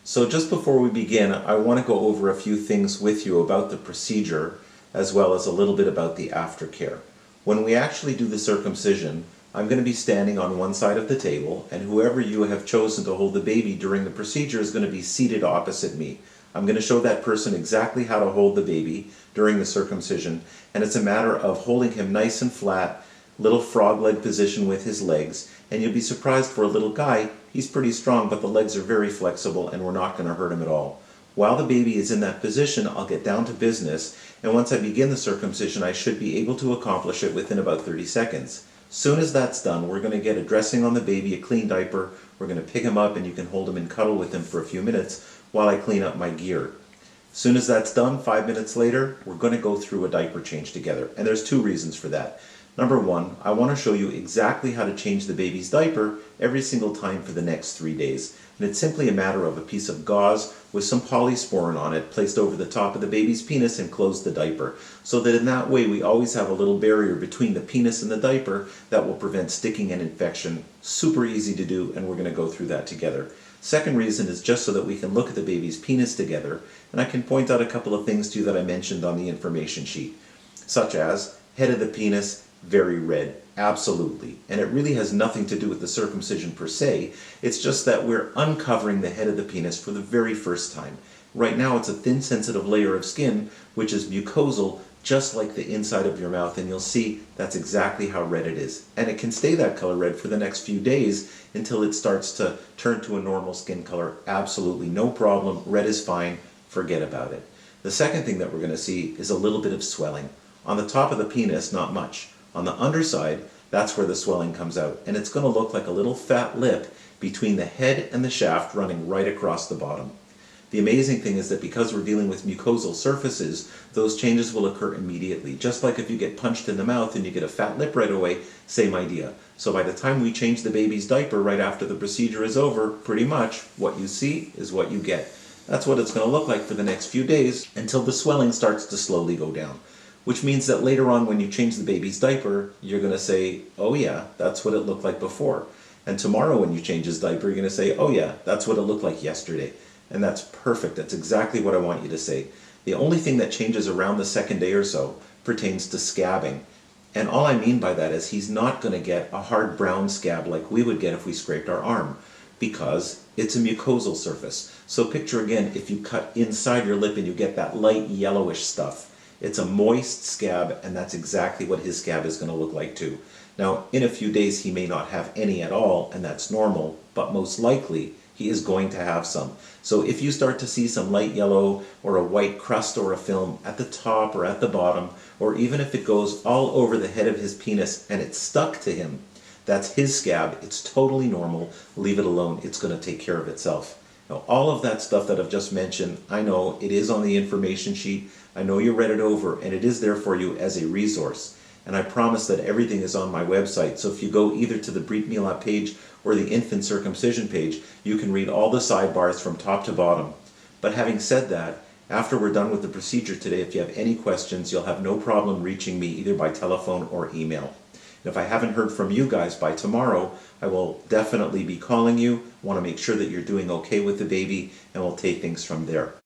So just before we begin, I want to go over a few things with you about the procedure, as well as a little bit about the aftercare. When we actually do the circumcision, I'm going to be standing on one side of the table, and whoever you have chosen to hold the baby during the procedure is going to be seated opposite me. I'm going to show that person exactly how to hold the baby during the circumcision, and it's a matter of holding him nice and flat, little frog leg position with his legs, and you'll be surprised, for a little guy, he's pretty strong, but the legs are very flexible and we're not going to hurt him at all. While the baby is in that position, I'll get down to business, and once I begin the circumcision, I should be able to accomplish it within about 30 seconds. Soon as that's done, we're going to get a dressing on the baby, a clean diaper. We're going to pick him up and you can hold him and cuddle with him for a few minutes while I clean up my gear. Soon as that's done, 5 minutes later, we're going to go through a diaper change together. And there's two reasons for that. Number one, I want to show you exactly how to change the baby's diaper every single time for the next 3 days. And it's simply a matter of a piece of gauze with some polysporin on it placed over the top of the baby's penis and close the diaper. So that in that way we always have a little barrier between the penis and the diaper that will prevent sticking and infection. Super easy to do, and we're going to go through that together. Second reason is just so that we can look at the baby's penis together, and I can point out a couple of things to you that I mentioned on the information sheet, such as head of the penis, very red, absolutely. And it really has nothing to do with the circumcision per se. It's just that we're uncovering the head of the penis for the very first time. Right now it's a thin, sensitive layer of skin, which is mucosal, just like the inside of your mouth, and you'll see that's exactly how red it is. And it can stay that color red for the next few days until it starts to turn to a normal skin color. Absolutely no problem. Red is fine. Forget about it. The second thing that we're going to see is a little bit of swelling. On the top of the penis, not much. On the underside, that's where the swelling comes out, and it's going to look like a little fat lip between the head and the shaft running right across the bottom. The amazing thing is that because we're dealing with mucosal surfaces, those changes will occur immediately. Just like if you get punched in the mouth and you get a fat lip right away, same idea. So by the time we change the baby's diaper right after the procedure is over, pretty much what you see is what you get. That's what it's going to look like for the next few days until the swelling starts to slowly go down. Which means that later on when you change the baby's diaper, you're going to say, oh yeah, that's what it looked like before. And tomorrow when you change his diaper, you're going to say, oh yeah, that's what it looked like yesterday. And that's perfect. That's exactly what I want you to say. The only thing that changes around the second day or so pertains to scabbing. And all I mean by that is he's not going to get a hard brown scab like we would get if we scraped our arm, because it's a mucosal surface. So picture again, if you cut inside your lip and you get that light yellowish stuff. It's a moist scab, and that's exactly what his scab is going to look like too. Now, in a few days he may not have any at all, and that's normal, but most likely he is going to have some. So if you start to see some light yellow or a white crust or a film at the top or at the bottom, or even if it goes all over the head of his penis and it's stuck to him, that's his scab. It's totally normal. Leave it alone. It's going to take care of itself. Now, all of that stuff that I've just mentioned, I know it is on the information sheet. I know you read it over, and it is there for you as a resource. And I promise that everything is on my website. So if you go either to the Brit Milah page or the infant circumcision page, you can read all the sidebars from top to bottom. But having said that, after we're done with the procedure today, if you have any questions, you'll have no problem reaching me either by telephone or email. And if I haven't heard from you guys by tomorrow, I will definitely be calling you. I want to make sure that you're doing okay with the baby, and we'll take things from there.